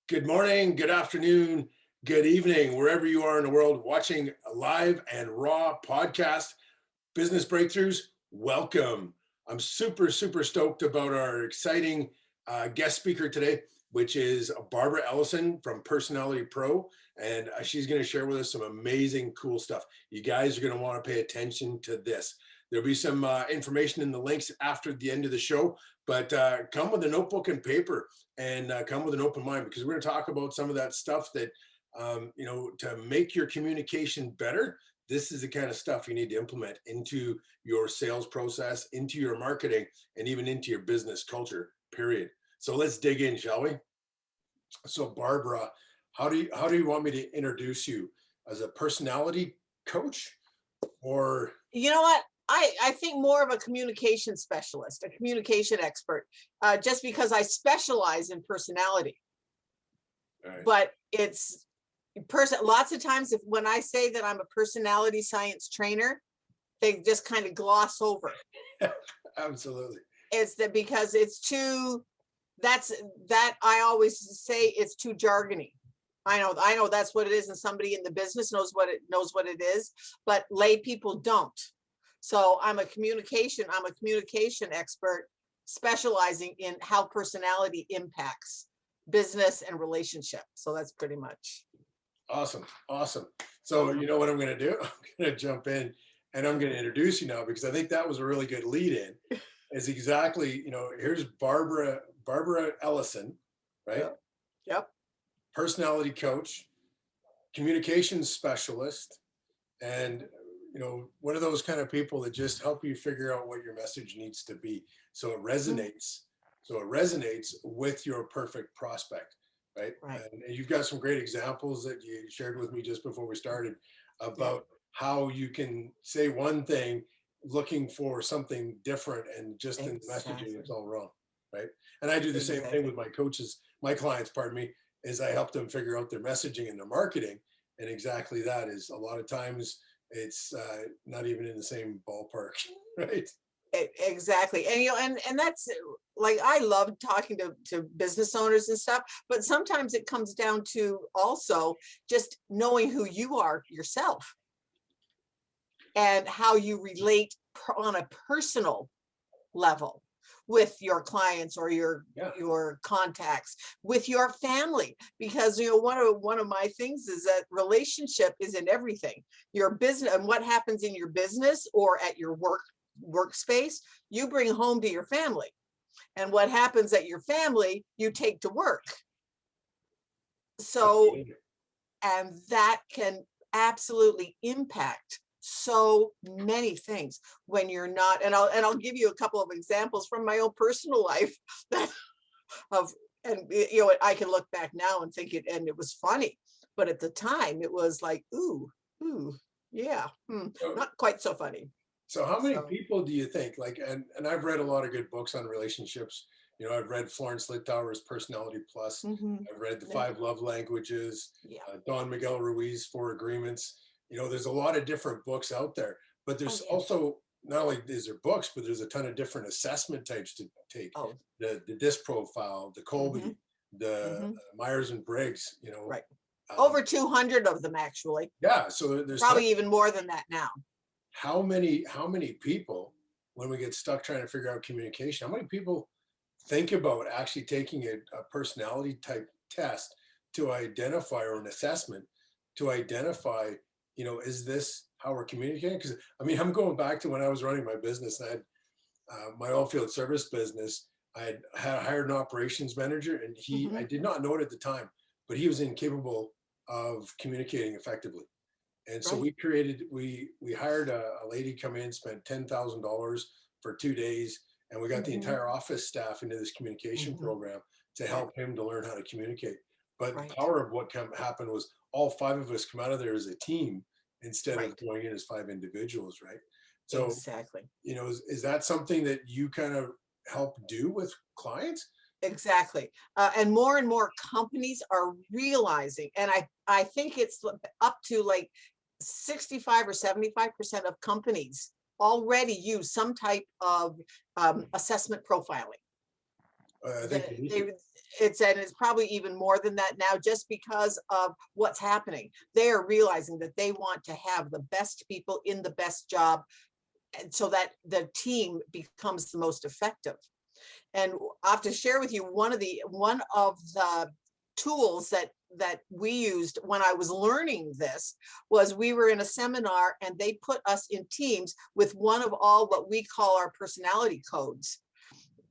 Good morning, good afternoon, good evening, wherever you are in the world watching a live and raw podcast, Business Breakthroughs. Welcome. I'm super stoked about our exciting guest speaker today, which is Barbara Ellison from Personality Pro. And she's going to share with us some amazing, cool stuff. You guys are going to want to pay attention to this. There'll be some information in the links after the end of the show, but come with a notebook and paper and come with an open mind, because we're going to talk about some of that stuff that, to make your communication better. This is the kind of stuff you need to implement into your sales process, into your marketing, and even into your business culture, period. So let's dig in, shall we? So Barbara, how do you want me to introduce you? As a personality coach, or You know what? I think more of a communication specialist, a communication expert, just because I specialize in personality. right. But it's lots of times when I say that I'm a personality science trainer, they just kind of gloss over. Absolutely. It's that because it's too, that I always say it's too jargony. I know that's what it is, and somebody in the business knows what it is, but lay people don't. So I'm a communication expert specializing in how personality impacts business and relationship. So that's pretty much. Awesome. So you know what I'm going to do? I'm going to jump in and I'm going to introduce you now, because I think that was a really good lead in. Is exactly, here's Barbara Ellison, right? Yep. Personality coach, communications specialist, and one of those kind of people that just help you figure out what your message needs to be, so it resonates. So it resonates with your perfect prospect, right? And you've got some great examples that you shared with me just before we started about how you can say one thing looking for something different, and just in the messaging it's all wrong, right? And I do the same thing with my clients, pardon me, is I help them figure out their messaging and their marketing. And exactly that is, a lot of times it's not even in the same ballpark, right? Exactly. And that's like, I love talking to business owners and stuff, but sometimes it comes down to also just knowing who you are yourself and how you relate on a personal level with your clients or your contacts, with your family, because one of my things is that relationship is in everything. Your business, and what happens in your business or at your workspace, you bring home to your family, and what happens at your family you take to work. So, and that can absolutely impact so many things when you're not. And I'll give you a couple of examples from my own personal life I can look back now and think it was funny, but at the time it was like, ooh, yeah, not quite so funny. So how many people do you think, like, and I've read a lot of good books on relationships. I've read Florence Littauer's Personality Plus. I've read The 5 Love Languages, Don Miguel Ruiz, 4 Agreements. There's a lot of different books out there, but there's also, not only is there books, but there's a ton of different assessment types to take. The DISC profile, the Colby, the Myers and Briggs, over 200 of them, actually. Yeah. So there's probably even more than that now. How many people, when we get stuck trying to figure out communication, how many people think about actually taking a personality type test to identify, or an assessment to identify, is this how we're communicating? Because I'm going back to when I was running my business, and I had my oil field service business. I had hired an operations manager, and I did not know it at the time, but he was incapable of communicating effectively. And so we hired a lady, come in, spent $10,000 for 2 days, and we got the entire office staff into this communication program to help him to learn how to communicate. But the power of what happened was all 5 of us come out of there as a team, instead of going in as 5 individuals, right? So exactly. Is that something that you kind of help do with clients? Exactly. And more companies are realizing, and I think it's up to like 65 or 75% of companies already use some type of assessment profiling. I think it's probably even more than that now, just because of what's happening. They are realizing that they want to have the best people in the best job, and so that the team becomes the most effective. And I have to share with you one of the tools that we used when I was learning this. Was we were in a seminar and they put us in teams with one of all what we call our personality codes.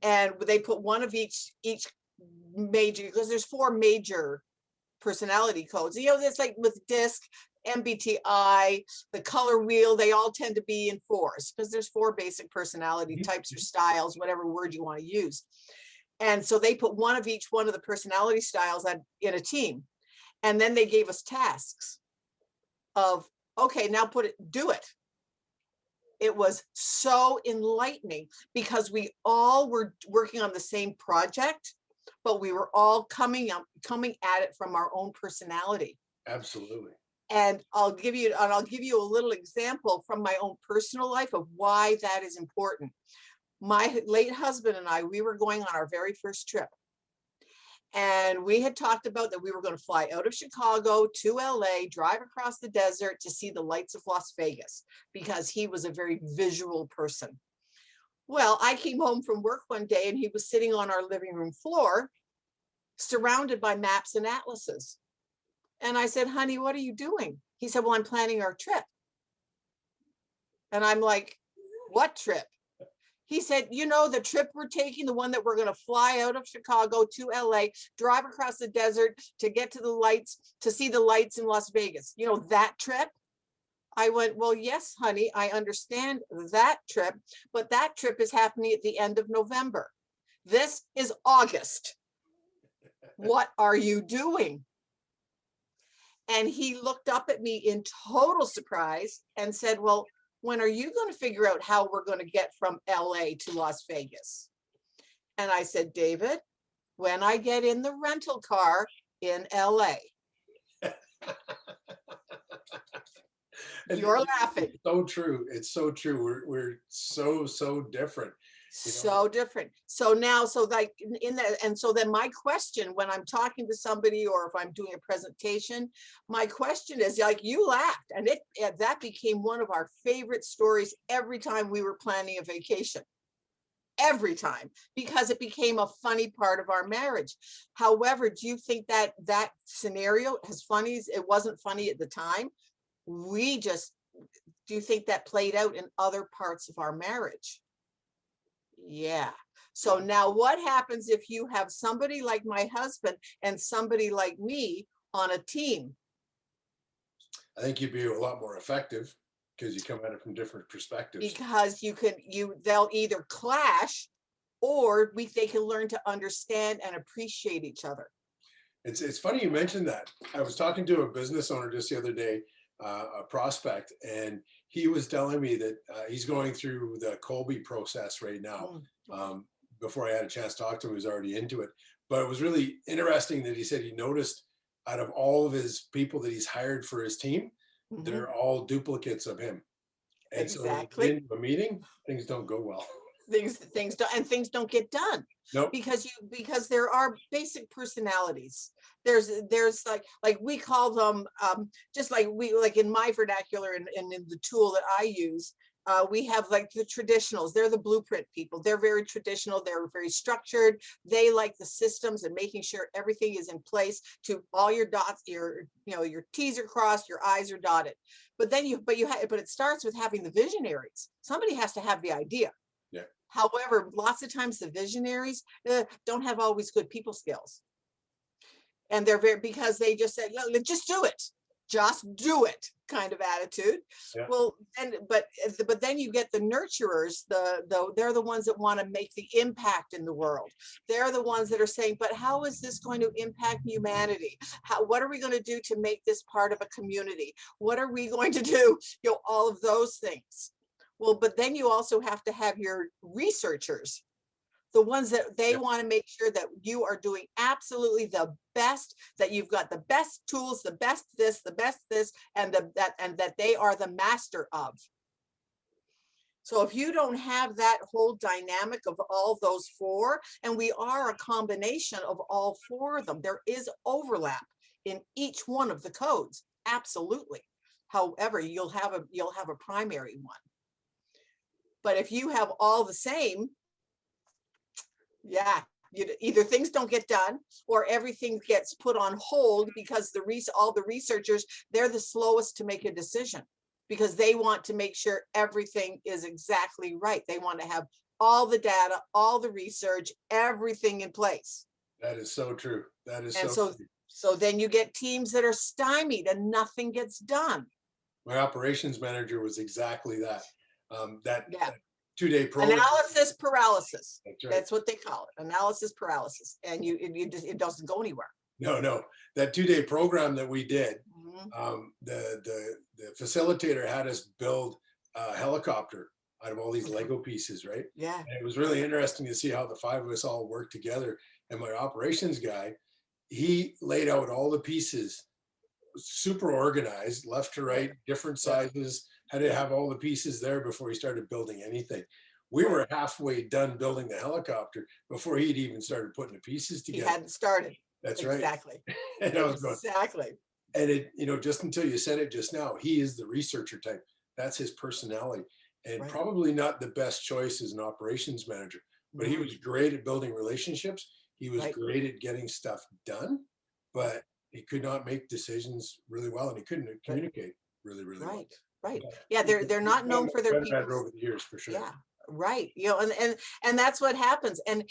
And they put one of each major, because there's 4 major personality codes. You know, it's like with DISC, MBTI, the color wheel, they all tend to be in 4s, because there's 4 basic personality types or styles, whatever word you want to use. And so they put one of each one of the personality styles in a team. And then they gave us tasks of, okay, now do it. It was so enlightening, because we all were working on the same project, but we were all coming at it from our own personality. Absolutely. And I'll give you a little example from my own personal life of why that is important. My late husband and I, we were going on our very first trip. And we had talked about that we were going to fly out of Chicago to LA, drive across the desert to see the lights of Las Vegas, because he was a very visual person. Well, I came home from work one day and he was sitting on our living room floor, surrounded by maps and atlases. And I said, honey, what are you doing? He said, well, I'm planning our trip. And I'm like, what trip? He said, you know, the trip we're taking, the one that we're going to fly out of Chicago to LA, drive across the desert to get to the lights, to see the lights in Las Vegas. You know, that trip? I went, well, yes, honey, I understand that trip, but that trip is happening at the end of November. This is August. What are you doing? And he looked up at me in total surprise and said, well, when are you going to figure out how we're going to get from LA to Las Vegas? And I said, David, when I get in the rental car in LA. You're laughing. So true. It's so true. We're so different. So different. So now, so like in that, and so then my question when I'm talking to somebody or if I'm doing a presentation, my question is, like, you laughed, and that became one of our favorite stories every time we were planning a vacation. Every time, because it became a funny part of our marriage. However, do you think that scenario, as funny as it wasn't funny at the time, do you think that played out in other parts of our marriage? Yeah. So now what happens if you have somebody like my husband and somebody like me on a team? I think you'd be a lot more effective, because you come at it from different perspectives. Because they'll either clash, or they can learn to understand and appreciate each other. It's funny you mentioned that. I was talking to a business owner just the other day, a prospect, and he was telling me that he's going through the Colby process right now. Before I had a chance to talk to him, he was already into it. But it was really interesting that he said he noticed out of all of his people that he's hired for his team, they're all duplicates of him. And exactly. So into a meeting, things don't go well. Things don't get done. Nope. Because there are basic personalities. There's like we call them just like in my vernacular and in the tool that I use, we have like the traditionals. They're the blueprint people. They're very traditional. They're very structured. They like the systems and making sure everything is in place, to all your dots, your T's are crossed, your I's are dotted. But it starts with having the visionaries. Somebody has to have the idea. Yeah. However, lots of times the visionaries don't have always good people skills. And they're because they just said, just do it kind of attitude. Yeah. Well, but then you get the nurturers, they're the ones that want to make the impact in the world. They're the ones that are saying, but how is this going to impact humanity? What are we going to do to make this part of a community? What are we going to do? All of those things. Well, but then you also have to have your researchers, the ones that they want to make sure that you are doing absolutely the best, that you've got the best tools, the best this, and that they are the master of. So if you don't have that whole dynamic of all those four, and we are a combination of all four of them, there is overlap in each one of the codes. Absolutely. However, you'll have a primary one. But if you have all the same, yeah, either things don't get done or everything gets put on hold because all the researchers, they're the slowest to make a decision because they want to make sure everything is exactly right. They want to have all the data, all the research, everything in place. That is so true. That is And so so, true. so then you get teams that are stymied and nothing gets done. My operations manager was exactly that. That Yeah. 2-day program. Analysis paralysis. That's right. That's what they call it. Analysis paralysis. And it doesn't go anywhere. No, that 2-day program that we did, Mhm. the facilitator had us build a helicopter out of all these Lego pieces, right? Yeah. And it was really interesting to see how the 5 of us all worked together. And my operations guy, he laid out all the pieces, super organized, left to right, different sizes, had to have all the pieces there before he started building anything. We were halfway done building the helicopter before he'd even started putting the pieces He together. hadn't started. That's right. Exactly. And I was going, Exactly. and it, just until you said it just now, he is the researcher type. That's his personality. And Right. probably not the best choice as an operations manager, but he was great at building relationships. He was great at getting stuff done, but he could not make decisions really well, and he couldn't communicate really well. Right. Yeah, they're not known for their people over the years, for sure. Yeah, right. And that's what happens. And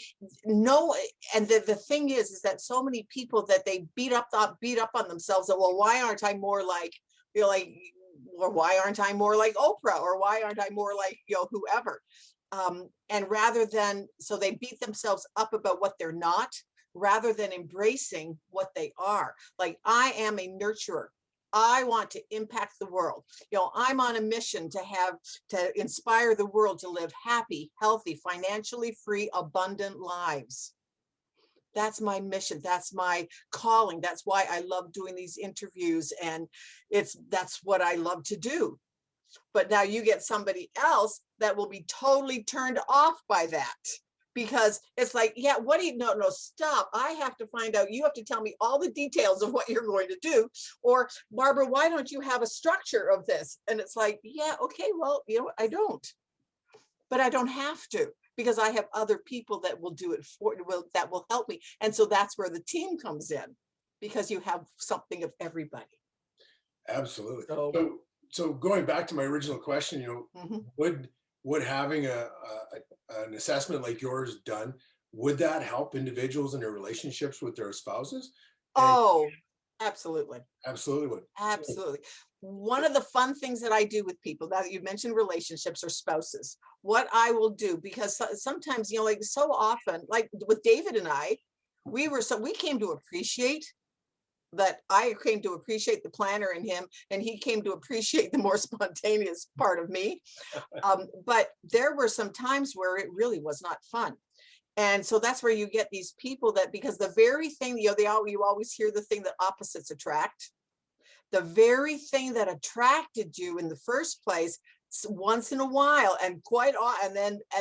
the thing is that so many people that they beat up on themselves that, well, why aren't I more like, or why aren't I more like Oprah, or why aren't I more like, whoever. And rather than, so they beat themselves up about what they're not, rather than embracing what they are. Like, I am a nurturer. I want to impact the world. I'm on a mission to inspire the world to live happy, healthy, financially free, abundant lives. That's my mission. That's my calling. That's why I love doing these interviews. And that's what I love to do. But now you get somebody else that will be totally turned off by that. Because it's like, yeah, what do you, no, stop. I have to find out. You have to tell me all the details of what you're going to do. Or, Barbara, why don't you have a structure of this? And it's like, yeah, okay, well, I don't. But I don't have to, because I have other people that will do it that will help me. And so that's where the team comes in, because you have something of everybody. Absolutely. So So going back to my original question, would having an assessment like yours done, would that help individuals in their relationships with their spouses? Oh, absolutely. Absolutely would. Absolutely. One of the fun things that I do with people, now that you mentioned relationships or spouses, what I will do, because sometimes, like so often, like with David and I, we came to appreciate that. I came to appreciate the planner in him, and he came to appreciate the more spontaneous part of me. But there were some times where it really was not fun. And so that's where you get these people that, because the very thing, you always hear the thing that opposites attract. The very thing that attracted you in the first place, once in a while, and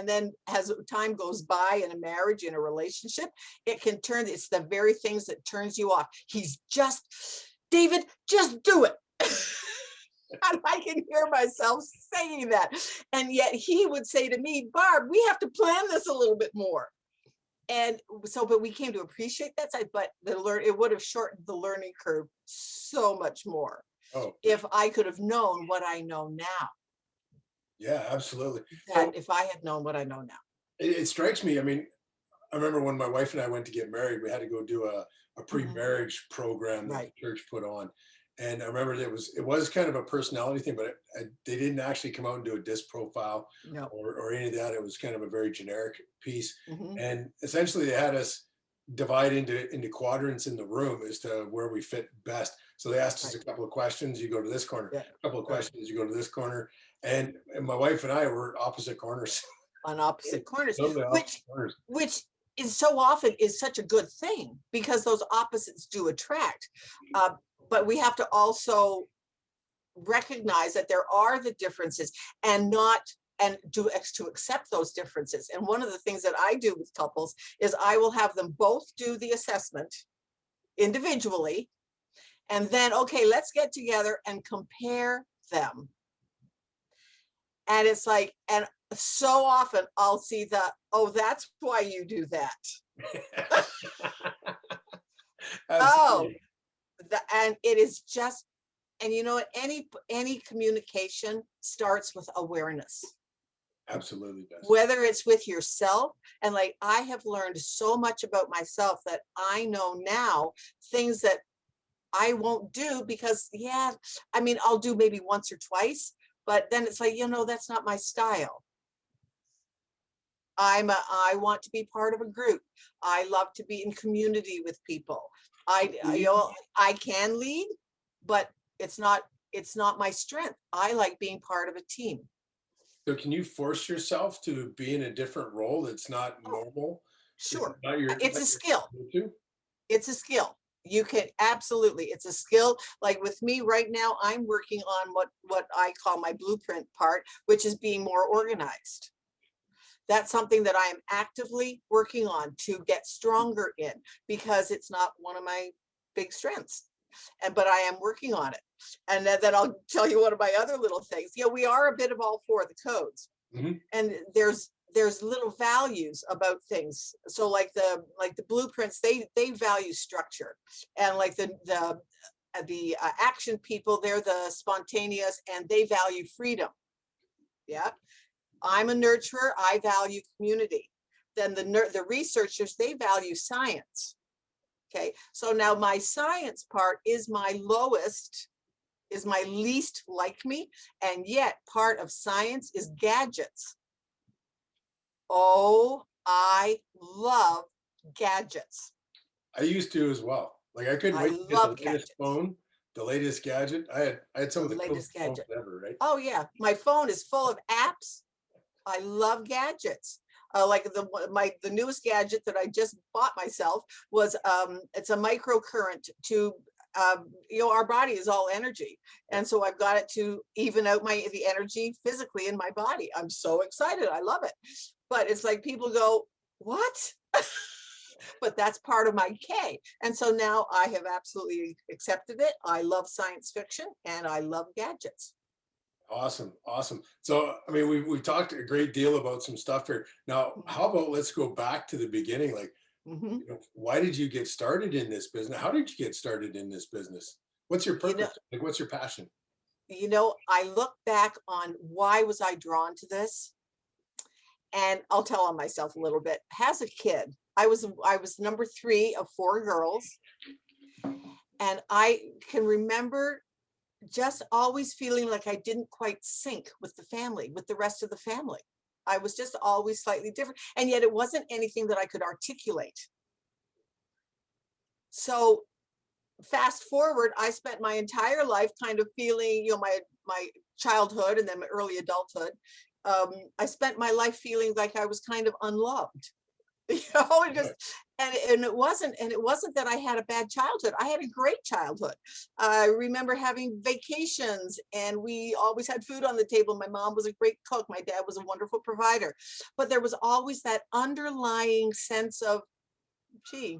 then as time goes by in a marriage, in a relationship, it can turn, it's the very things that turns you off. David, just do it. And I can hear myself saying that. And yet he would say to me, Barb, we have to plan this a little bit more. And so, but we came to appreciate that side, but it would have shortened the learning curve so much more if I could have known what I know now. Yeah, absolutely. If I had known what I know now. It strikes me, I mean, I remember when my wife and I went to get married, we had to go do a pre-marriage program that the church put on. And I remember it was kind of a personality thing, but they didn't actually come out and do a disc profile or any of that. It was kind of a very generic piece. And essentially they had us divide into quadrants in the room as to where we fit best. So they asked us a couple of questions, you go to this corner, a couple of questions, you go to this corner. And my wife and I were opposite corners. On opposite corners, Totally opposite corners. Which is so often is such a good thing, because those opposites do attract. But we have to also recognize that there are the differences, and and to accept those differences. And one of the things that I do with couples is I will have them both do the assessment individually, and then, okay, let's get together and compare them. And it's like, and so often I'll see oh, that's why you do that. Oh, and it is just, and you know what, any communication starts with awareness. Absolutely does. Whether it's with yourself, and like I have learned so much about myself that I know now things that I won't do because, yeah, I mean, I'll do maybe once or twice, but then it's like, that's not my style. I want to be part of a group. I love to be in community with people. I can lead, but it's not my strength. I like being part of a team. So can you force yourself to be in a different role that's not normal? Sure. It's a skill. It's a skill. You can absolutely, it's a skill. Like with me right now, I'm working on what I call my blueprint part, which is being more organized. That's something that I am actively working on to get stronger in, because it's not one of my big strengths. But I am working on it. And then I'll tell you one of my other little things. We are a bit of all four of the codes. Mm-hmm. And there's little values about things. So like the blueprints, they value structure, and like the action people, they're the spontaneous, and they value freedom. Yeah. I'm a nurturer. I value community. Then the researchers, they value science. Okay. So now my science part is my lowest, is my least like me. And yet part of science is gadgets. Oh, I love gadgets. I used to as well. Like I couldn't wait to get the latest phone, the latest gadget. I had some of the latest coolest gadget phones ever, right? Oh yeah, my phone is full of apps. I love gadgets. Like the newest gadget that I just bought myself was it's a microcurrent to our body is all energy, and so I've got it to even out the energy physically in my body. I'm so excited. I love it. But it's like people go, what? But that's part of my K. And so now I have absolutely accepted it. I love science fiction and I love gadgets. Awesome. So, I mean, we've talked a great deal about some stuff here. Now, how about let's go back to the beginning? Like, why did you get started in this business? How did you get started in this business? What's your purpose? Like, what's your passion? I look back on why was I drawn to this, and I'll tell on myself a little bit. As a kid, I was number 3 of 4 girls, and I can remember just always feeling like I didn't quite sync with the rest of the family. I was just always slightly different. And yet it wasn't anything that I could articulate. So fast forward, I spent my entire life kind of feeling, my childhood and then my early adulthood. I spent my life feeling like I was kind of unloved. It wasn't that I had a bad childhood. I had a great childhood. I remember having vacations, and we always had food on the table. My mom was a great cook. My dad was a wonderful provider. But there was always that underlying sense of, gee,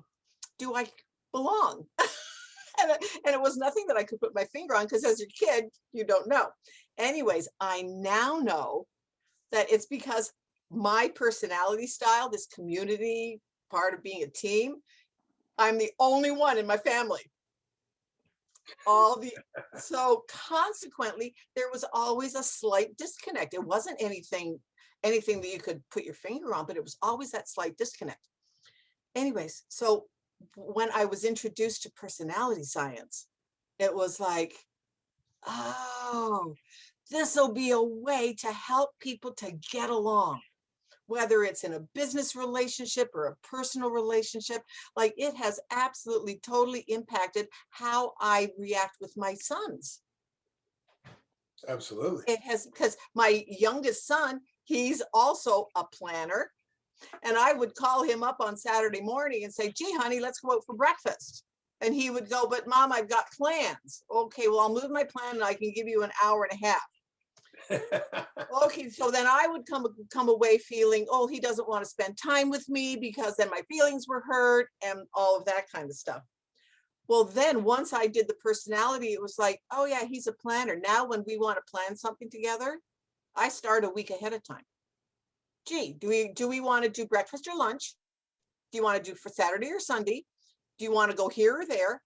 do I belong? and it was nothing that I could put my finger on, because as a kid, you don't know. Anyways, I now know that it's because my personality style, this community part of being a team, I'm the only one in my family. So consequently, there was always a slight disconnect. It wasn't anything that you could put your finger on, but it was always that slight disconnect. Anyways, so when I was introduced to personality science, it was like, oh, this will be a way to help people to get along. Whether it's in a business relationship or a personal relationship, like it has absolutely totally impacted how I react with my sons. Absolutely. It has, because my youngest son, he's also a planner. And I would call him up on Saturday morning and say, gee, honey, let's go out for breakfast. And he would go, but Mom, I've got plans. Okay, well, I'll move my plan and I can give you an hour and a half. Okay, so then I would come away feeling, oh, he doesn't want to spend time with me because then my feelings were hurt and all of that kind of stuff. Well, then once I did the personality, it was like, oh yeah, he's a planner. Now when we want to plan something together, I start a week ahead of time. Gee, do we want to do breakfast or lunch? Do you want to do for Saturday or Sunday? Do you want to go here or there?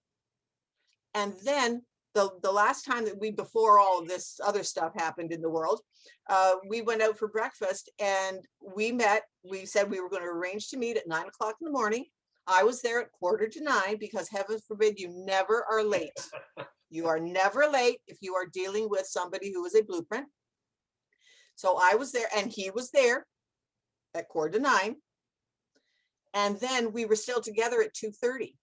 And then the last time that before all of this other stuff happened in the world, we went out for breakfast and we met. We said we were going to arrange to meet at 9 o'clock in the morning. I was there at 8:45 because heaven forbid you never are late. You are never late if you are dealing with somebody who is a blueprint. So I was there and he was there at 8:45. And then we were still together at 2:30.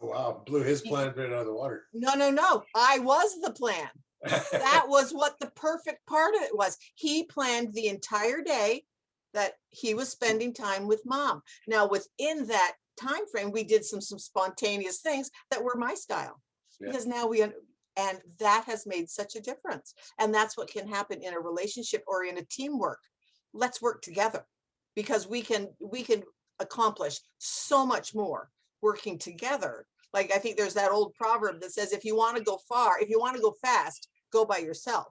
Oh, wow, blew his plan right out of the water. No. I was the plan. That was what the perfect part of it was. He planned the entire day that he was spending time with mom. Now, within that time frame, we did some spontaneous things that were my style. Yeah. Because now and that has made such a difference. And that's what can happen in a relationship or in a teamwork. Let's work together because we can accomplish so much more working together. Like I think there's that old proverb that says, if you want to go fast, go by yourself.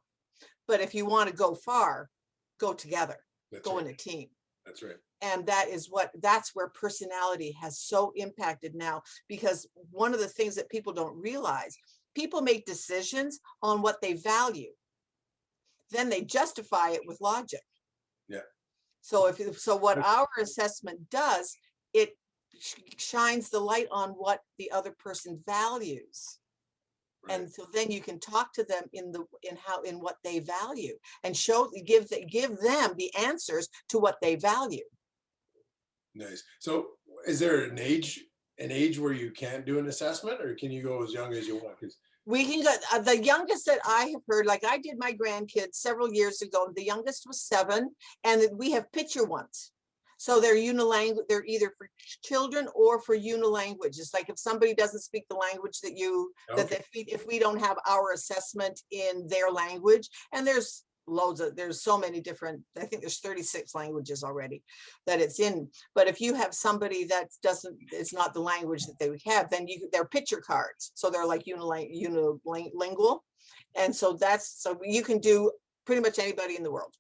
But if you want to go far, go together, go in a team. That's right. And that's where personality has so impacted now, because one of the things that people don't realize, people make decisions on what they value. Then they justify it with logic. Yeah. So what our assessment does, it shines the light on what the other person values. Right. And so then you can talk to them in what they value and give them the answers to what they value. Nice. So is there an age where you can't do an assessment, or can you go as young as you want? We can go, the youngest that I have heard, like I did my grandkids several years ago, the youngest was 7, and we have picture ones. So they're unilanguage, they're either for children or for unilanguage. It's like if somebody doesn't speak the language that if we don't have our assessment in their language, and there's so many different, I think there's 36 languages already that it's in. But if you have somebody that it's not the language that they would have, then they're picture cards. So they're like unilingual. And so you can do pretty much anybody in the world.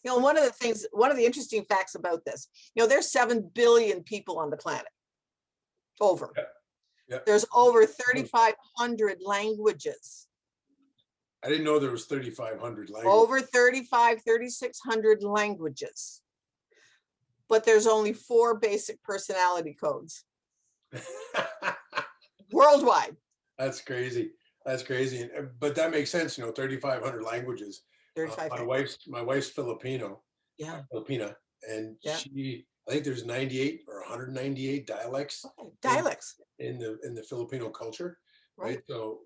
You know, one of the interesting facts about this, there's 7 billion people on the planet. Over. Yeah. There's over 3,500 languages. I didn't know there was 3,500 languages. Over 3,600 languages. But there's only 4 basic personality codes. Worldwide. That's crazy. But that makes sense, 3,500 languages. My wife's Filipino. Yeah. Filipina, and I think there's 98 or 198 dialects. In the Filipino culture, right? So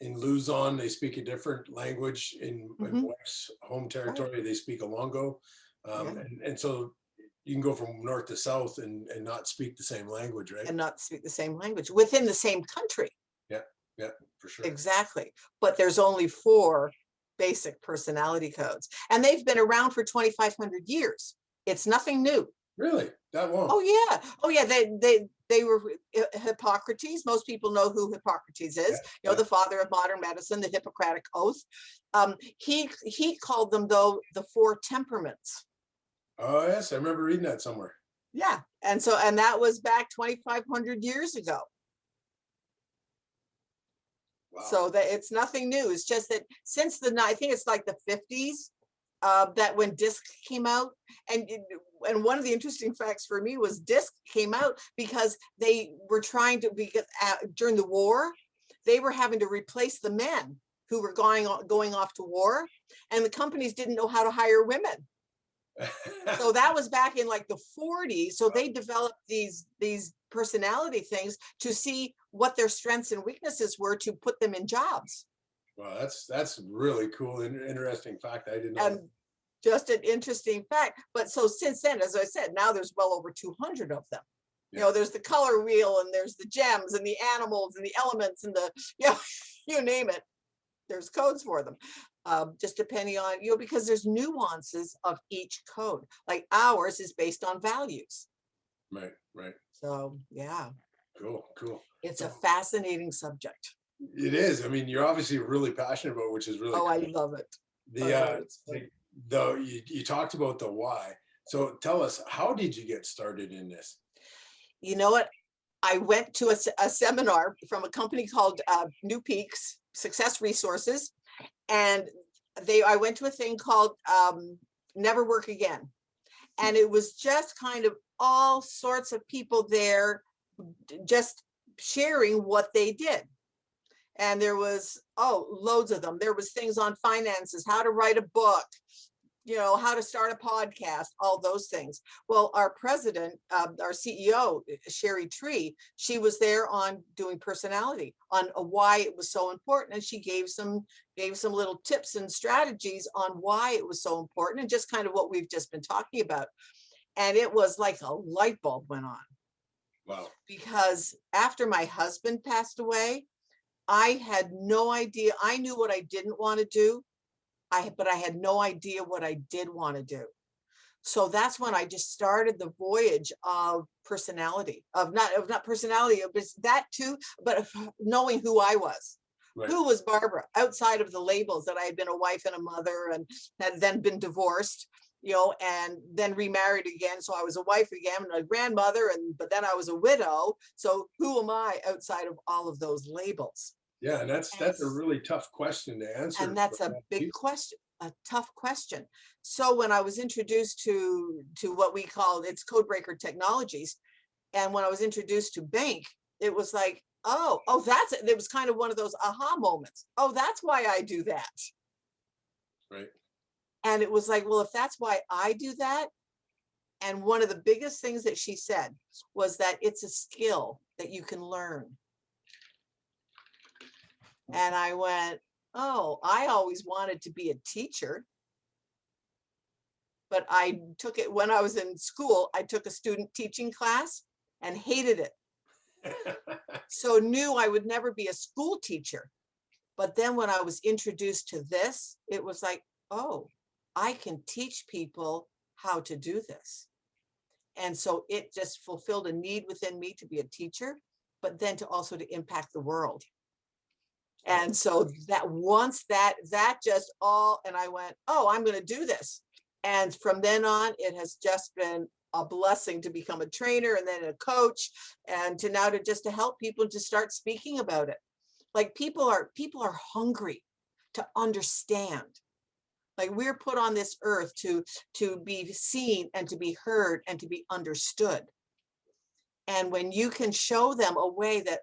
in Luzon, they speak a different language. In my wife's home territory, they speak Ilongo, and so you can go from north to south and not speak the same language, right? And not speak the same language within the same country. Yeah, for sure. Exactly. But there's only 4 basic personality codes, and they've been around for 2,500 years. It's nothing new. Really? That long? Oh yeah. They were Hippocrates. Most people know who Hippocrates is. The father of modern medicine, the Hippocratic Oath. He called them, though, the 4 temperaments. Oh yes, I remember reading that somewhere. Yeah, and that was back 2,500 years ago. Wow. So that it's nothing new. It's just that since I think it's like the 50s, that when disc came out, and one of the interesting facts for me was disc came out because they were trying to, during the war, they were having to replace the men who were going off to war, and the companies didn't know how to hire women. So that was back in like the 40s. So they developed these personality things to see what their strengths and weaknesses were to put them in jobs. Wow, that's really cool and interesting fact. I didn't know. And just an interesting fact. But so since then, as I said, now there's well over 200 of them. Yeah. There's the color wheel, and there's the gems and the animals and the elements and the you name it. There's codes for them. Just depending on, because there's nuances of each code. Like ours is based on values. Right, right. So yeah, Cool, cool. it's So a fascinating subject. it is. I mean, you're obviously really passionate about, which is really Oh, I cool. love it. I The love it. It's fun. you talked about the why. So tell us, how did you get started in this? You know what? I went to a seminar from a company called New Peaks Success Resources, and I went to a thing called Never Work Again, and it was just kind of all sorts of people there, just sharing what they did. And there was loads of them. There was things on finances, how to write a book, how to start a podcast, all those things. Well, our president, our CEO, Sherry Tree, she was there on doing personality, on why it was so important. And she gave some little tips and strategies on why it was so important, and just kind of what we've just been talking about. And it was like a light bulb went on. Wow. Because after my husband passed away, I had no idea. I knew what I didn't want to do. But I had no idea what I did want to do. So that's when I just started the voyage of personality, of not personality, but that too, but of knowing who I was. Right. Who was Barbara outside of the labels that I had been a wife and a mother, and had then been divorced, and then remarried again. So I was a wife again and a grandmother, but then I was a widow. So who am I outside of all of those labels? Yeah, and that's a really tough question to answer. And that's a big question, a tough question. So when I was introduced to what we call, it's Codebreaker Technologies, and when I was introduced to Bank, it was like, that's it. It was kind of one of those aha moments. Oh, that's why I do that. Right. And it was like, well, if that's why I do that. And one of the biggest things that she said was that it's a skill that you can learn. And I went, I always wanted to be a teacher. But I took it when I was in school. I took a student teaching class and hated it. So knew I would never be a school teacher. But then when I was introduced to this, it was like, I can teach people how to do this. And so it just fulfilled a need within me to be a teacher, but then to also to impact the world. And so that once that just all, and I went, I'm going to do this. And from then on, it has just been a blessing to become a trainer and then a coach, and to now to help people to start speaking about it. Like people are hungry to understand. Like we're put on this earth to be seen and to be heard and to be understood. And when you can show them a way that,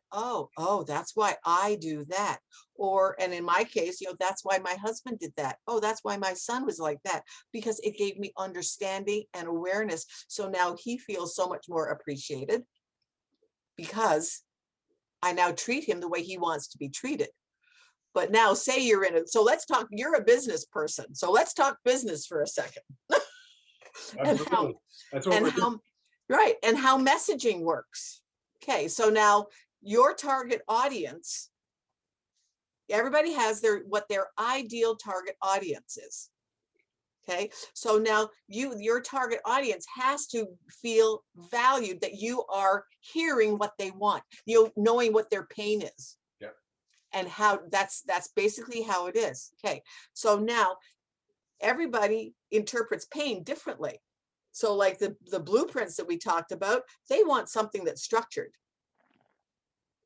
that's why I do that. And in my case, that's why my husband did that. That's why my son was like that, because it gave me understanding and awareness. So now he feels so much more appreciated because I now treat him the way he wants to be treated. But now say so let's talk, you're a business person. So let's talk business for a second. Absolutely. That's what we're doing. Right. And how messaging works. Okay. So now your target audience, everybody has what their ideal target audience is. Okay. So now your target audience has to feel valued, that you are hearing what they want, knowing what their pain is. Yeah. And how that's basically how it is. Okay. So now everybody interprets pain differently. So like the blueprints that we talked about, they want something that's structured.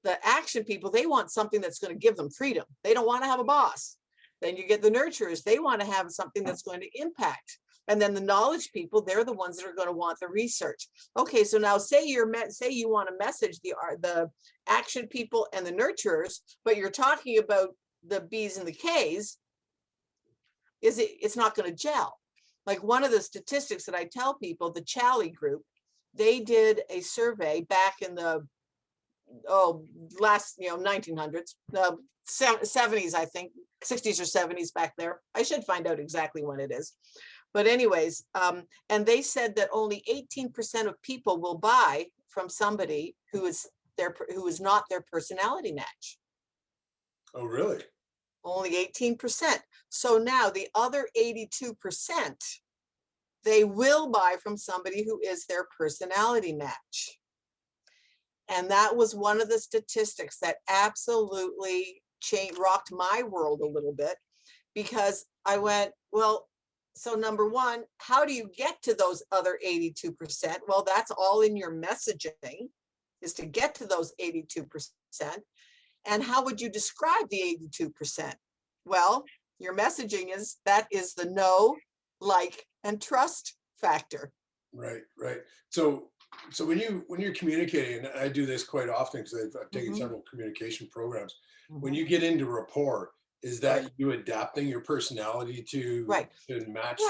The action people, they want something that's going to give them freedom. They don't want to have a boss. Then you get the nurturers. They want to have something that's going to impact. And then the knowledge people, they're the ones that are going to want the research. Okay, so now say you want to message the action people and the nurturers, but you're talking about the B's and the K's, it's not going to gel. Like one of the statistics that I tell people, the Chally group, they did a survey back in the last 1900s, 70s, I think 60s or 70s back there. I should find out exactly when it is. But anyways, and they said that only 18% of people will buy from somebody who is not their personality match. Oh, really? Only 18%. So now the other 82%, they will buy from somebody who is their personality match. And that was one of the statistics that absolutely rocked my world a little bit, because I went, well, so number one, how do you get to those other 82%? Well, that's all in your messaging, is to get to those 82%. And how would you describe the 82%? Well, your messaging is the know, like, and trust factor. Right, right. So when you're communicating, and I do this quite often because I've taken several communication programs. When you get into rapport, is that you adapting your personality to match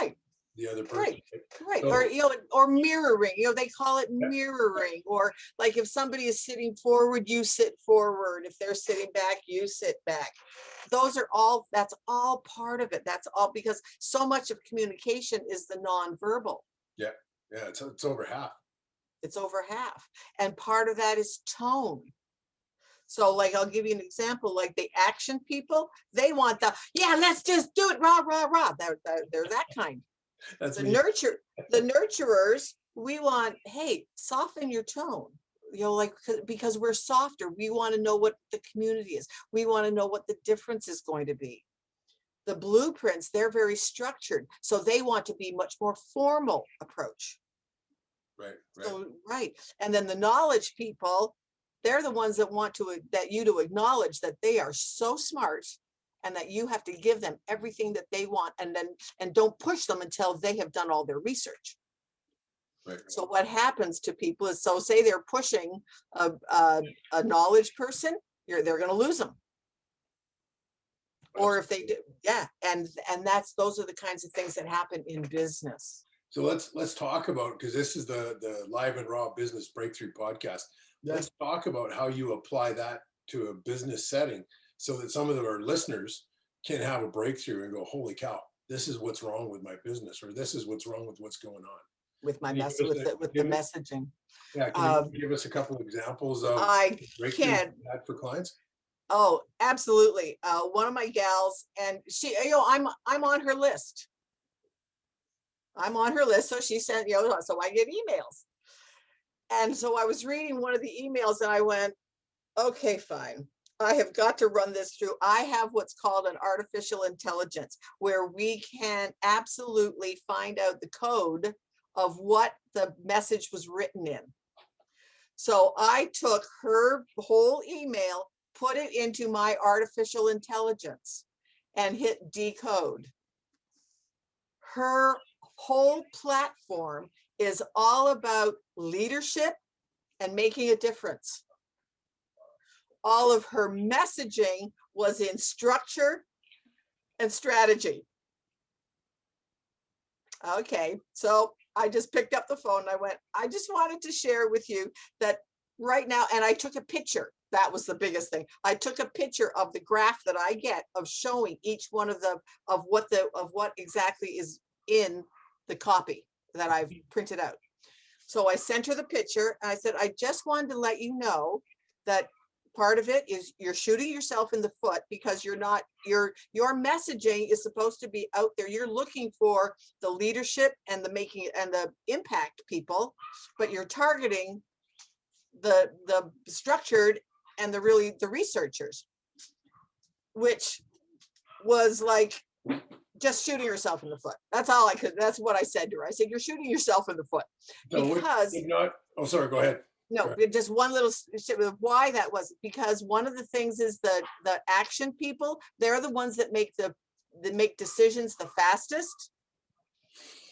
the other person? Right. So, Or, or mirroring, they call it mirroring, or like if somebody is sitting forward, you sit forward. If they're sitting back, you sit back. That's all part of it. That's all, because so much of communication is the nonverbal. yeah, it's over half. It's over half. And part of that is tone. So like, I'll give you an example, like the action people, they want let's just do it, rah, rah, rah. They're that kind. That's the me. The nurturers, we want, hey, soften your tone, like, because we're softer. We want to know what the community is. We want to know what the difference is going to be. The blueprints, they're very structured. So they want to be much more formal approach. Right. So, right. And then the knowledge people, they're the ones that want you to acknowledge that they are so smart, and that you have to give them everything that they want, and don't push them until they have done all their research. Right. So what happens to people is, so say they're pushing a knowledge person, they're going to lose them. Or if they do, and those are the kinds of things that happen in business. So let's talk about, because this is the Live and Raw Business Breakthrough podcast. Let's talk about how you apply that to a business setting, so that some of our listeners can have a breakthrough and go, holy cow, this is what's wrong with my business, or this is what's wrong with what's going on with my the messaging. Yeah, can you give us a couple of examples of breakthroughs you had for clients? Oh, absolutely. One of my gals, and she, I'm on her list. I'm on her list. So she sent, so I get emails. And so I was reading one of the emails and I went, okay, fine. I have got to run this through. I have what's called an artificial intelligence, where we can absolutely find out the code of what the message was written in. So I took her whole email, put it into my artificial intelligence, and hit decode. Her whole platform is all about leadership and making a difference. All of her messaging was in structure and strategy. Okay, so I just picked up the phone and I went, I just wanted to share with you that right now, and I took a picture. That was the biggest thing. I took a picture of the graph that I get of showing each one of what exactly is in the copy that I've printed out. So I sent her the picture and I said, I just wanted to let you know that part of it is you're shooting yourself in the foot, because you're not, your messaging is supposed to be out there. You're looking for the leadership and the making and the impact people, but you're targeting the structured and the researchers, which was like just shooting yourself in the foot. That's all I could. That's what I said to her. I said, you're shooting yourself in the foot. Because oh, sorry, go ahead. No, just one little why that was, because one of the things is the action people, they're the ones that make decisions the fastest.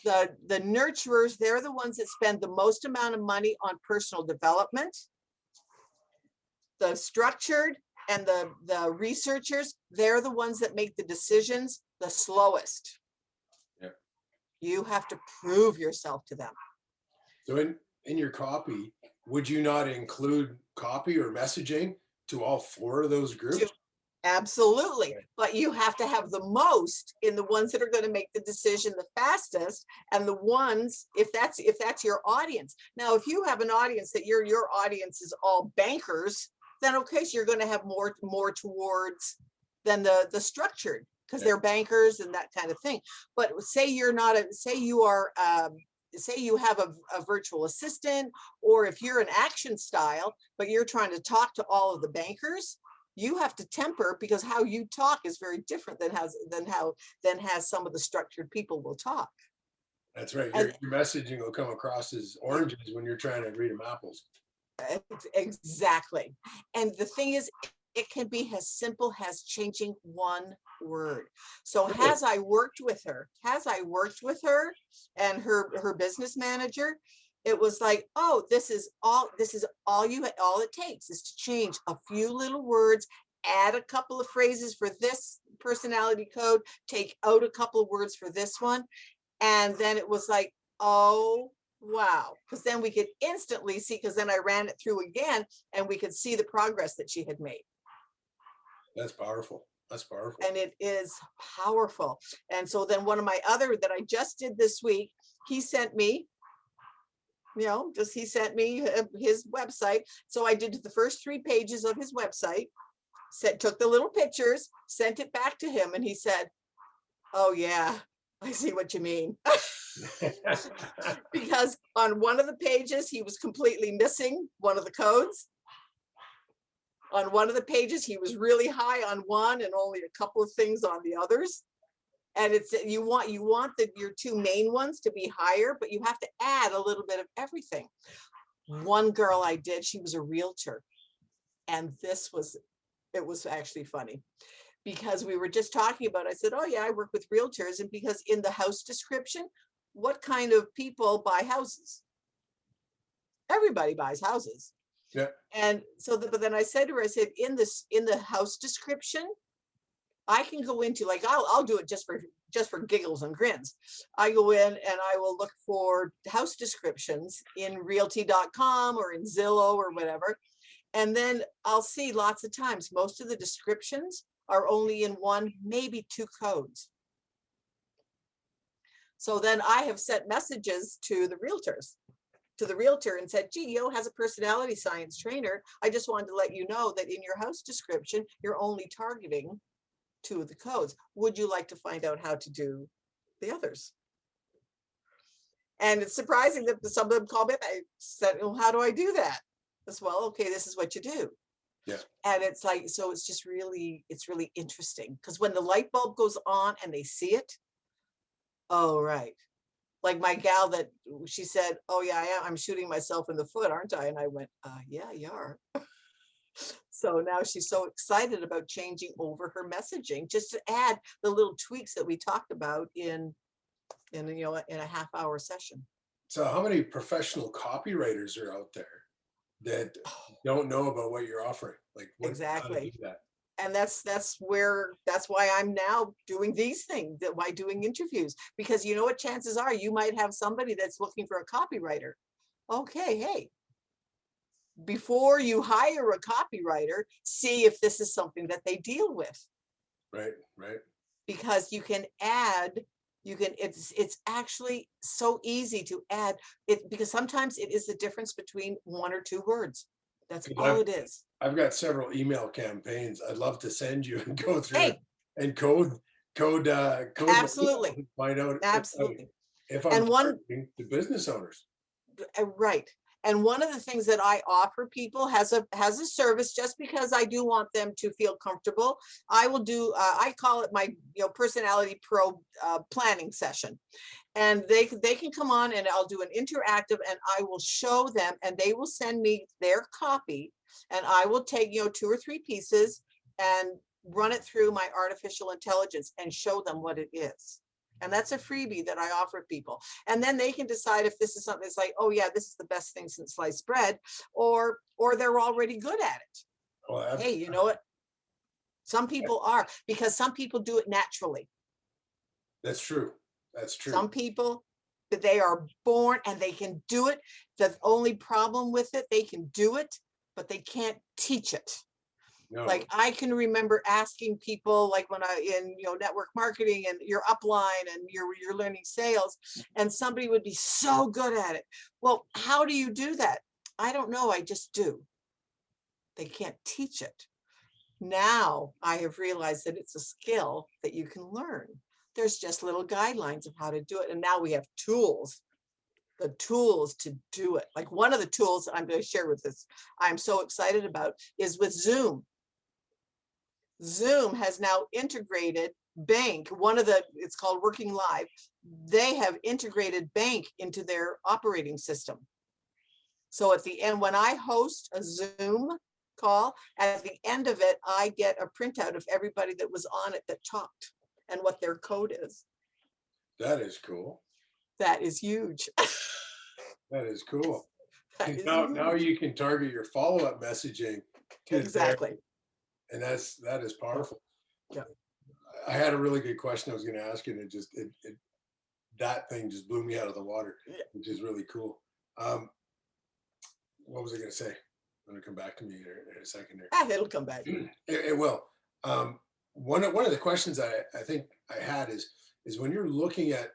The nurturers, they're the ones that spend the most amount of money on personal development. The structured and the researchers, they're the ones that make the decisions the slowest. Yeah. You have to prove yourself to them. So in your copy, would you not include copy or messaging to all four of those groups? Absolutely. Okay. But you have to have the most in the ones that are going to make the decision the fastest, and the ones, if that's your audience. Now, if you have an audience that your audience is all bankers, then okay, so you're going to have more towards than the structured, because they're bankers and that kind of thing. But say you're not a, say you are, say you have a virtual assistant, or if you're an action style, but you're trying to talk to all of the bankers, you have to temper, because how you talk is very different than has some of the structured people will talk. That's right. And Your messaging will come across as oranges when you're trying to read them apples. exactly. And the thing is, it can be as simple as changing one word. So Really? as I worked with her and her business manager, it was like, oh, this is all it takes is to change a few little words, add a couple of phrases for this personality code, take out a couple of words for this one. And then it was like, oh, wow. Because then we could instantly see, because then I ran it through again and we could see the progress that she had made. That's powerful. That's powerful. And it is powerful. And so then one of my other that I just did this week, he sent me, he sent me his website. So I did the first 3 pages of his website, took the little pictures, sent it back to him. And he said, oh yeah, I see what you mean. Because on one of the pages, he was completely missing one of the codes. On one of the pages, he was really high on one and only a couple of things on the others. And it's, you want your 2 main ones to be higher, but you have to add a little bit of everything. One girl I did, she was a realtor. And it was actually funny, because we were just talking about, I said, oh yeah, I work with realtors. And because in the house description, what kind of people buy houses? Everybody buys houses. Yeah. And so, but then I said to her, I said, in the house description, I can go into, like, I'll do it just for giggles and grins. I go in and I will look for house descriptions in realty.com or in Zillow or whatever. And then I'll see lots of times, most of the descriptions are only in 1, maybe 2 codes. So then I have sent messages to the realtor and said, gee, has a personality science trainer. I just wanted to let you know that in your house description, you're only targeting 2 of the codes. Would you like to find out how to do the others? And it's surprising that some of them called me. I said, well, how do I do that? As well, okay, this is what you do. Yeah. And it's like, so it's just really, it's really interesting, because when the light bulb goes on and they see it, oh, right. Like my gal that she said, oh yeah, I'm shooting myself in the foot, aren't I? And I went, yeah, you are. So now she's so excited about changing over her messaging, just to add the little tweaks that we talked about in a half-hour session. So how many professional copywriters are out there that don't know about what you're offering? Like, Exactly. And that's why I'm now doing these things, why doing interviews, because you know what, chances are you might have somebody that's looking for a copywriter. Okay, hey, before you hire a copywriter, see if this is something that they deal with. Right. Because you can add, it's actually so easy to add it, because sometimes it is the difference between 1 or 2 words. That's all it is. I've got several email campaigns I'd love to send you and go through Hey, and code absolutely. Find out Absolutely. if I'm targeting the business owners. Right. And one of the things that I offer people has a service, just because I do want them to feel comfortable. I will do, I call it my personality pro planning session. And they can come on and I'll do an interactive, and I will show them, and they will send me their copy, and I will take 2 or 3 pieces and run it through my artificial intelligence and show them what it is. And that's a freebie that I offer people. And then they can decide if this is something that's like, oh yeah, this is the best thing since sliced bread, or they're already good at it. Well, hey, you know what? Some people are, because some people do it naturally. That's true. That's true. Some people, that they are born and they can do it. The only problem with it, they can do it, but they can't teach it. No. Like I can remember asking people, like when in network marketing and your upline and you're learning sales, and somebody would be so good at it. Well, how do you do that? I don't know. I just do. They can't teach it. Now I have realized that it's a skill that you can learn. There's just little guidelines of how to do it. And now we have tools, the tools to do it. Like one of the tools I'm going to share with this, I'm so excited about, is with Zoom. Zoom has now integrated Bank. It's called Working Live. They have integrated Bank into their operating system. So at the end, when I host a Zoom call, at the end of it, I get a printout of everybody that was on it that talked and what their code is. That is cool. That is huge. That is cool. That is Now huge. you can target your follow-up messaging to there, Exactly. and that is powerful. Yeah. I had a really good question I was going to ask you, and that thing just blew me out of the water, which is really cool. What was I going to say? I'm going to come back to me in a second there. It'll come back. It will. One of the questions I think I had is when you're looking at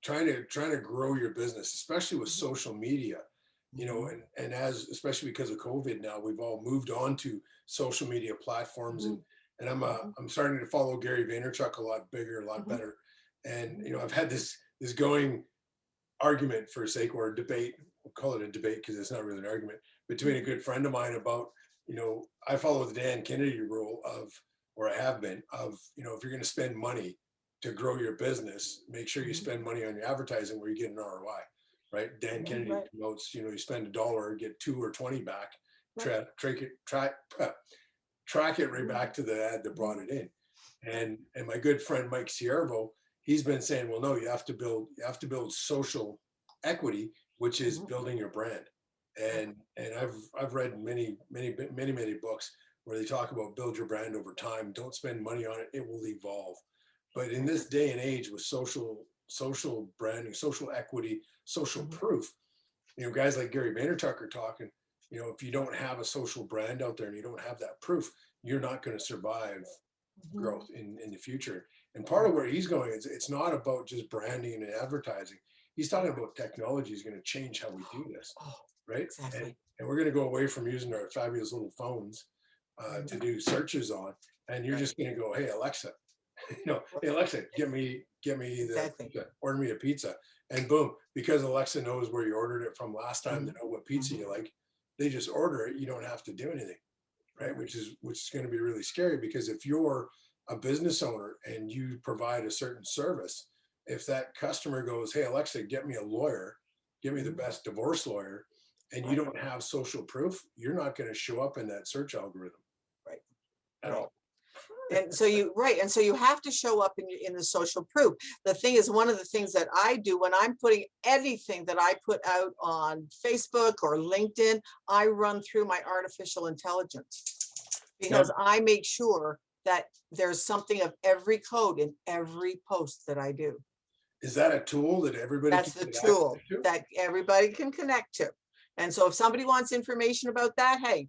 trying to grow your business, especially with social media, you know, and especially because of COVID now, we've all moved on to social media platforms, and I'm starting to follow Gary Vaynerchuk a lot bigger, a lot better, and you know, I've had this going argument, for sake, or a debate. We'll call it a debate because it's not really an argument, between a good friend of mine about, you know, I follow the Dan Kennedy rule of, or I have been, of, you know, if you're going to spend money to grow your business, make sure you spend money on your advertising where you get an ROI, right? Dan Kennedy promotes, you know, you spend $1, get 2 or 20 back, track it right back to the ad that brought it in. And my good friend Mike Siervo, he's been saying, well, no, you have to build social equity, which is building your brand. And I've read many books where they talk about build your brand over time. Don't spend money on it; it will evolve. But in this day and age, with social branding, social equity, social proof, you know, guys like Gary Vaynerchuk are talking. You know, if you don't have a social brand out there and you don't have that proof, you're not going to survive growth in the future. And part of where he's going is it's not about just branding and advertising. He's talking about technology is going to change how we do this, right? Exactly. And we're going to go away from using our fabulous little phones to do searches on, and you're just going to go, hey Alexa, you know, hey Alexa, get me order me a pizza, and boom, because Alexa knows where you ordered it from last time, they know what pizza you like, they just order it. You don't have to do anything, right? Which is going to be really scary, because if you're a business owner and you provide a certain service, if that customer goes, hey Alexa, get me a lawyer, get me the best divorce lawyer, and you don't have social proof, you're not going to show up in that search algorithm, Right. at all. And so you have to show up in the social proof. The thing is, one of the things that I do when I'm putting anything that I put out on Facebook or LinkedIn, I run through my artificial intelligence, because I make sure that there's something of every code in every post that I do. Is that a tool that everybody That's the tool that everybody can connect to. And so if somebody wants information about that, hey,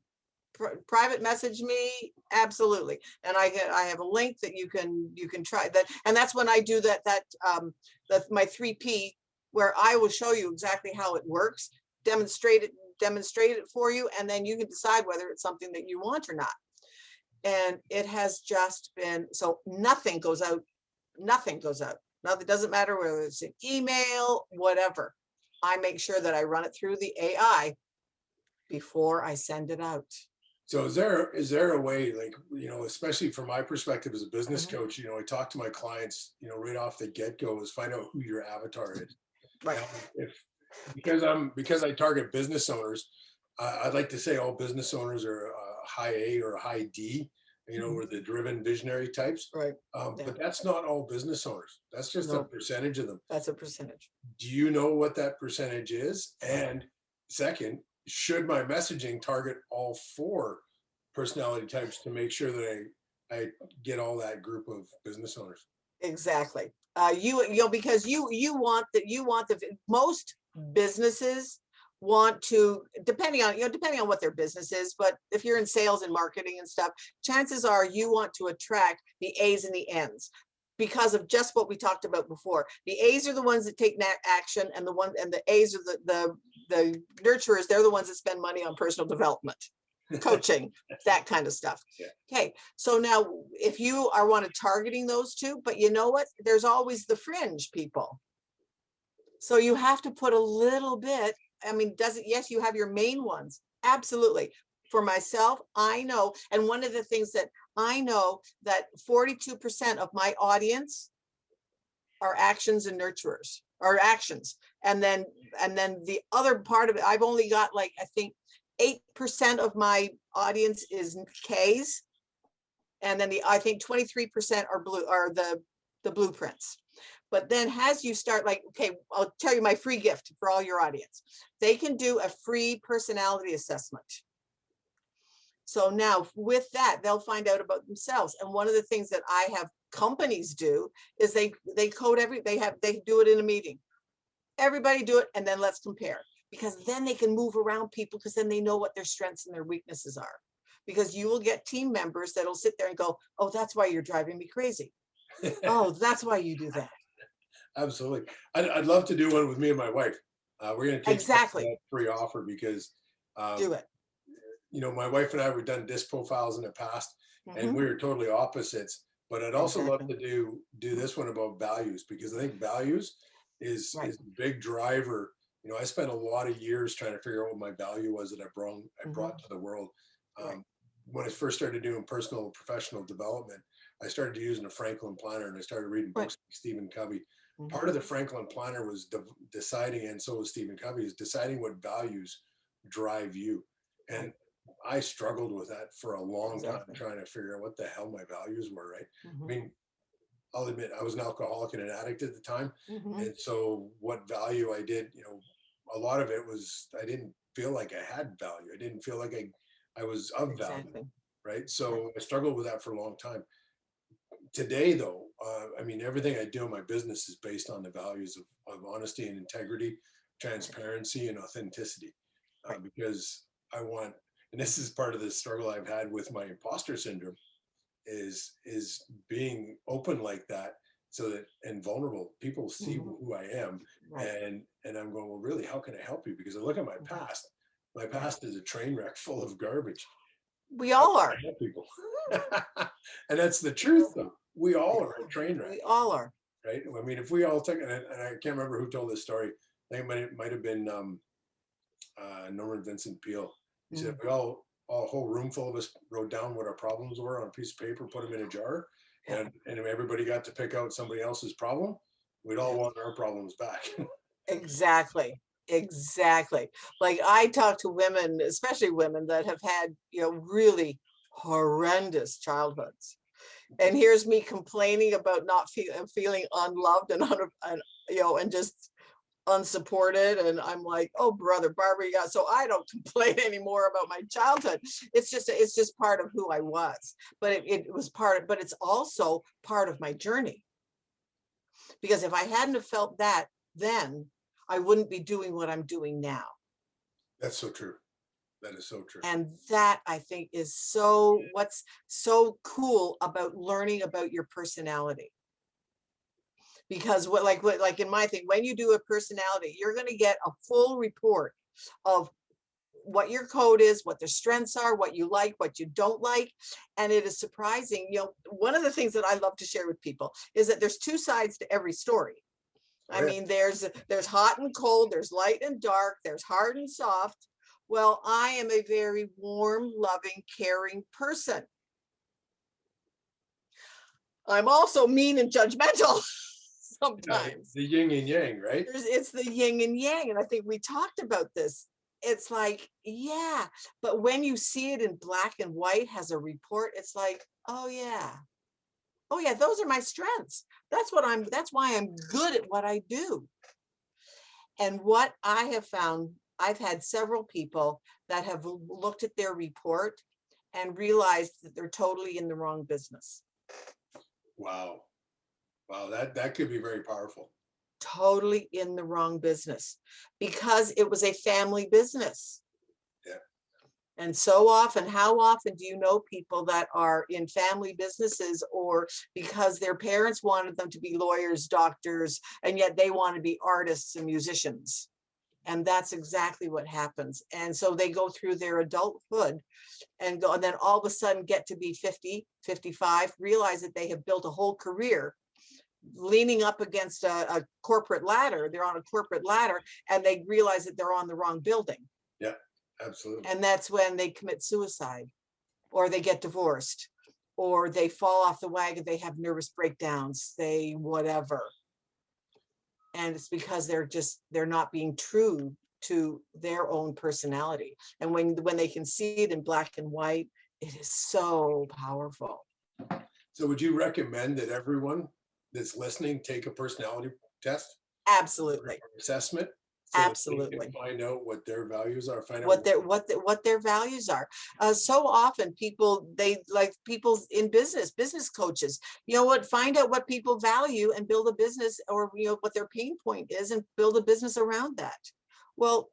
private message me, absolutely. And I have a link that you can try that. And that's when I do that's my 3P, where I will show you exactly how it works, demonstrate it for you, and then you can decide whether it's something that you want or not. And it has just been, so nothing goes out. Now, it doesn't matter whether it's an email, whatever. I make sure that I run it through the AI before I send it out. So is there a way, like, you know, especially from my perspective as a business coach, you know, I talk to my clients, you know, right off the get-go, is find out who your avatar is. Right. Now, because I target business owners, I'd like to say all business owners are a high A or a high D, you know, we're the driven visionary types. Right. But that's not all business owners. That's just a percentage of them. That's a percentage. Do you know what that percentage is? And second, should my messaging target all 4 personality types to make sure that I get all that group of business owners? Exactly. You know, because you want the most businesses want to, depending on what their business is, but if you're in sales and marketing and stuff, chances are you want to attract the A's and the N's, because of just what we talked about before. The A's are the ones that take action, and the A's are the nurturers. They're the ones that spend money on personal development. coaching, that kind of stuff. Yeah. Okay, so now if you are want to targeting those two, but you know what? There's always the fringe people. So you have to put a little bit, I mean, yes, you have your main ones. Absolutely. For myself, I know, and one of the things that I know that 42% of my audience are actions and nurturers, or actions. And then the other part of it, I've only got like, I think 8% of my audience is K's. And then I think 23% are the blueprints. But then as you start, like, okay, I'll tell you my free gift for all your audience. They can do a free personality assessment. So now with that, they'll find out about themselves. And one of the things that I have companies do is they code they do it in a meeting. Everybody do it, and then let's compare, because then they can move around people, because then they know what their strengths and their weaknesses are. Because you will get team members that'll sit there and go, oh, that's why you're driving me crazy. Oh, that's why you do that. Absolutely. I'd love to do one with me and my wife. We're going to take that free offer because, do it. You know, my wife and I, we've done disc profiles in the past, and we were totally opposites. But I'd also love to do this one about values, because I think values is a big driver. You know, I spent a lot of years trying to figure out what my value was that I brought to the world. When I first started doing personal and professional development, I started using a Franklin planner, and I started reading books like Stephen Covey. Part of the Franklin planner was deciding, and so was Stephen Covey, is deciding what values drive you. And I struggled with that for a long time, trying to figure out what the hell my values were, right? I mean, I'll admit I was an alcoholic and an addict at the time. And so what value I did, you know, a lot of it was, I didn't feel like I had value. I didn't feel like I was of value, right? So I struggled with that for a long time. Today, though, I mean, everything I do in my business is based on the values of honesty and integrity, transparency and authenticity, because I want, and this is part of the struggle I've had with my imposter syndrome, is being open like that, so that, and vulnerable, people see who I am, and I'm going, well, really, how can I help you? Because I look at my past. My past is a train wreck full of garbage. We all are. People. And that's the truth, though. We all are a train wreck. We all are. Right? I mean, if we all took, and I can't remember who told this story. I think it might have been Norman Vincent Peale. He said, we all, a whole room full of us wrote down what our problems were on a piece of paper, put them in a jar, and if everybody got to pick out somebody else's problem, we'd all want our problems back. Exactly. Like, I talk to women, especially women that have had, you know, really horrendous childhoods. And here's me complaining about not feeling unloved and you know, and just unsupported. And I'm like, oh, brother, Barbara, yeah. So I don't complain anymore about my childhood. It's just part of who I was. But it was but it's also part of my journey. Because if I hadn't have felt that then, I wouldn't be doing what I'm doing now. That's so true. That is so true. And that, I think, is what's so cool about learning about your personality. Because like in my thing, when you do a personality, you're going to get a full report of what your code is, what their strengths are, what you like, what you don't like. And it is surprising. You know, one of the things that I love to share with people is that there's two sides to every story. I mean, there's hot and cold, there's light and dark, there's hard and soft. Well, I am a very warm, loving, caring person. I'm also mean and judgmental sometimes. The yin and yang, right? It's the yin and yang. And I think we talked about this. It's like, yeah, but when you see it in black and white as a report, it's like, oh yeah, those are my strengths. That's why I'm good at what I do. And what I have found, I've had several people that have looked at their report and realized that they're totally in the wrong business. Wow, that could be very powerful. Totally in the wrong business, because it was a family business. And so often, how often do you know people that are in family businesses, or because their parents wanted them to be lawyers, doctors, and yet they want to be artists and musicians? And that's exactly what happens. And so they go through their adulthood and go, and then all of a sudden get to be 50, 55, realize that they have built a whole career leaning up against a corporate ladder. They're on a corporate ladder, and they realize that they're on the wrong building. Yeah, absolutely. And that's when they commit suicide, or they get divorced, or they fall off the wagon, they have nervous breakdowns, they whatever. And it's because they're not being true to their own personality. And when they can see it in black and white, it is so powerful. So would you recommend that everyone that's listening take a personality test? Absolutely. Assessment? So absolutely. Find out what their values are, find out what their values are. So often people in business coaches, you know what, find out what people value and build a business, or what their pain point is and build a business around that. Well,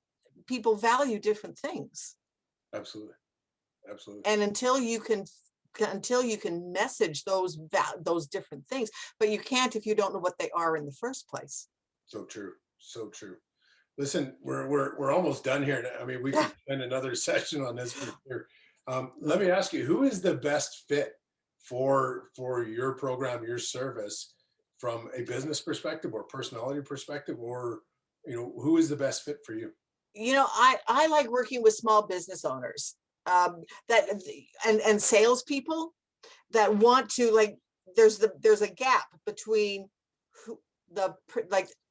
people value different things. Absolutely. Absolutely. And until you can message those different things, but you can't if you don't know what they are in the first place. So true. So true. Listen, we're almost done here. I mean, we could spend another session on this for sure. Let me ask you, who is the best fit for your program, your service, from a business perspective or personality perspective, or who is the best fit for you? I like working with small business owners and salespeople that want to, like, there's a gap between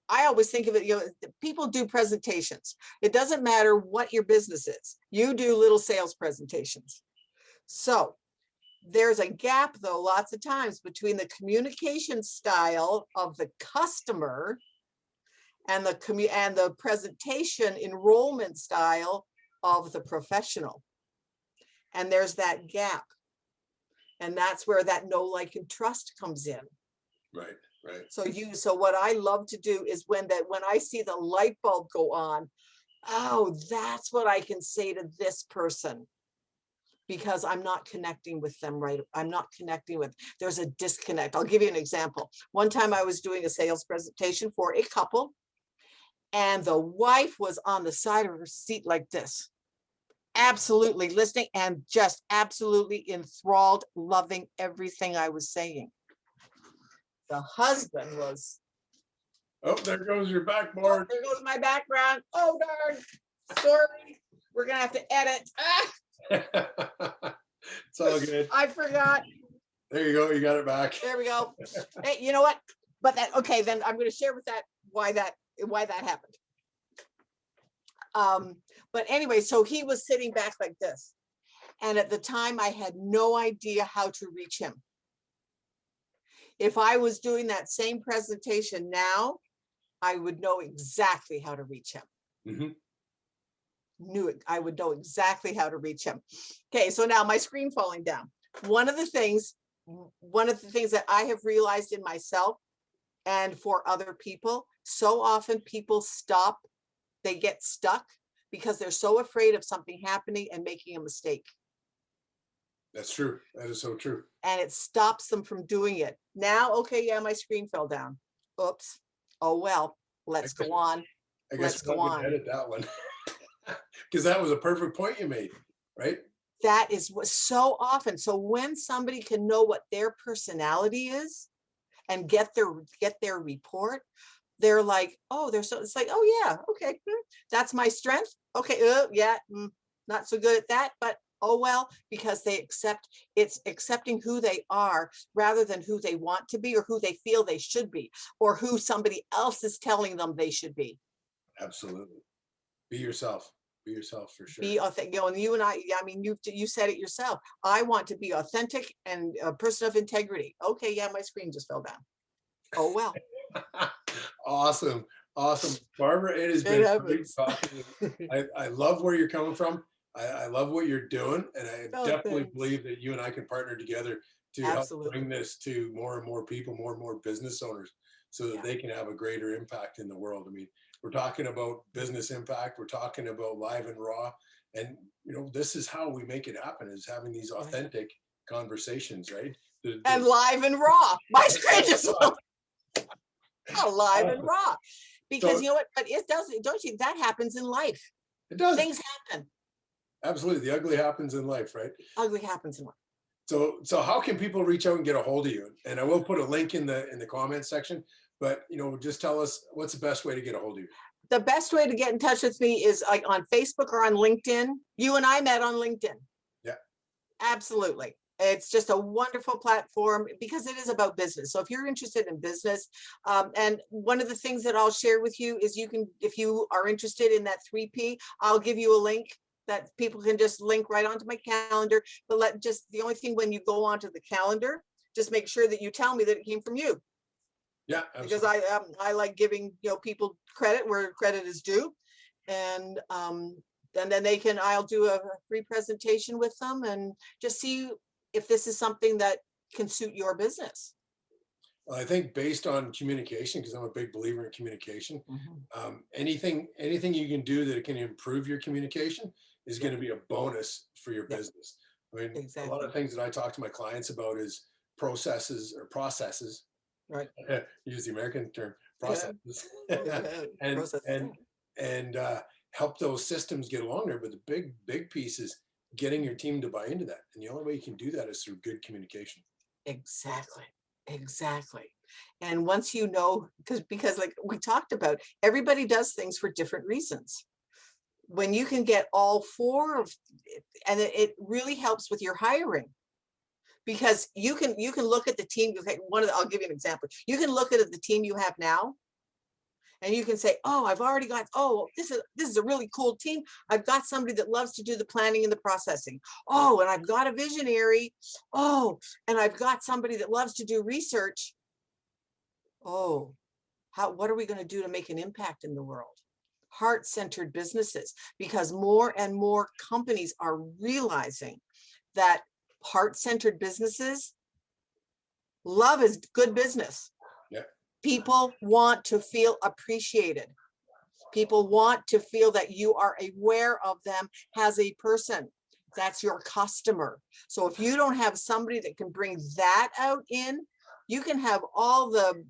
I always think of it, people do presentations. It doesn't matter what your business is. You do little sales presentations. So there's a gap, though, lots of times between the communication style of the customer and the presentation enrollment style of the professional. And there's that gap. And that's where that know, like, and trust comes in. Right. Right. So what I love to do is when I see the light bulb go on, oh, that's what I can say to this person, because I'm not connecting with them, right? There's a disconnect. I'll give you an example. One time I was doing a sales presentation for a couple, and the wife was on the side of her seat like this, absolutely listening and just absolutely enthralled, loving everything I was saying. The husband was, oh, there goes your backboard. There goes my background. Oh, darn. Sorry. We're going to have to edit. It's all good. I forgot. There you go. You got it back. There we go. Hey, you know what? But okay, then I'm going to share with that why that happened. But anyway, so he was sitting back like this. And at the time, I had no idea how to reach him. If I was doing that same presentation now, I would know exactly how to reach him. Mm-hmm. I would know exactly how to reach him. Okay, so now my screen falling down. One of the things that I have realized in myself and for other people, so often people stop, they get stuck because they're so afraid of something happening and making a mistake. That's true. That is so true. And it stops them from doing it. Now, okay, yeah, my screen fell down. Oops. Oh, well, let's go on. I guess we'll edit that one. Because that was a perfect point you made, right? That is what so often. So when somebody can know what their personality is and get their report, they're like, oh, it's like, oh yeah, okay, that's my strength. Okay, yeah, not so good at that, but oh well, because it's accepting who they are rather than who they want to be or who they feel they should be or who somebody else is telling them they should be. Absolutely. Be yourself. Be yourself for sure. Be authentic. And you and I mean, you said it yourself. I want to be authentic and a person of integrity. Okay, yeah, my screen just fell down. Oh well. Awesome. Barbara, it has been great talking. I love where you're coming from. I love what you're doing, and I definitely believe that you and I can partner together to help bring this to more and more people, more and more business owners, so that they can have a greater impact in the world. I mean, we're talking about business impact. We're talking about live and raw, and this is how we make it happen: is having these authentic conversations, right? And live and raw. My screen just live and raw. Because So you know what, but it does, don't you, that happens in life. it does. Things happen. Absolutely. The ugly happens in life, right? Ugly happens in life. So how can people reach out and get a hold of you? And I will put a link in the comments section, but just tell us what's the best way to get a hold of you. The best way to get in touch with me is like on Facebook or on LinkedIn. You and I met on LinkedIn. Yeah. Absolutely. It's just a wonderful platform because it is about business. So if you're interested in business, and one of the things that I'll share with you is you can, if you are interested in that 3P, I'll give you a link that people can just link right onto my calendar. But the only thing when you go onto the calendar, just make sure that you tell me that it came from you. Yeah, because absolutely. I like giving people credit where credit is due, and then I'll do a free presentation with them and just see if this is something that can suit your business. Well, I think based on communication, because I'm a big believer in communication, anything you can do that can improve your communication is going to be a bonus for your business. I mean, Exactly. a lot of things that I talk to my clients about is processes. Right. Use the American term, processes. and Process. and help those systems get along there. But the big piece is getting your team to buy into that. And the only way you can do that is through good communication. Exactly. And once because like we talked about, everybody does things for different reasons. When you can get all four of it, and it really helps with your hiring. Because you can look at the team. I'll give you an example. You can look at the team you have now, and you can say, "Oh, I've already got. Oh, this is a really cool team. I've got somebody that loves to do the planning and the processing. Oh, and I've got a visionary. Oh, and I've got somebody that loves to do research. Oh, what are we going to do to make an impact in the world?" Heart-centered businesses, because more and more companies are realizing that heart-centered businesses, love is good business. Yeah. People want to feel appreciated. People want to feel that you are aware of them as a person. That's your customer. So if you don't have somebody that can bring that out you can have all the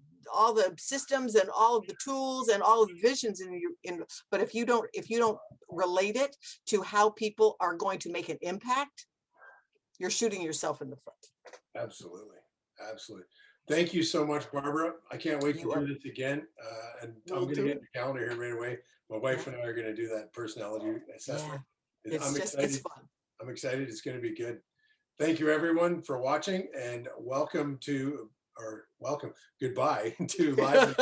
systems and all of the tools and all of the visions but if you don't relate it to how people are going to make an impact, you're shooting yourself in the foot. Absolutely. Thank you so much, Barbara. I can't wait to do this again. And I'm going to get the calendar here right away. My wife and I are going to do that personality assessment. I'm excited. It's fun. I'm excited. It's going to be good. Thank you, everyone, for watching, and goodbye to Live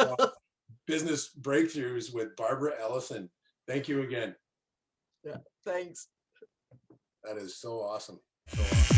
Business Breakthroughs with Barbara Ellison. Thank you again. Yeah, thanks. That is so awesome. So awesome.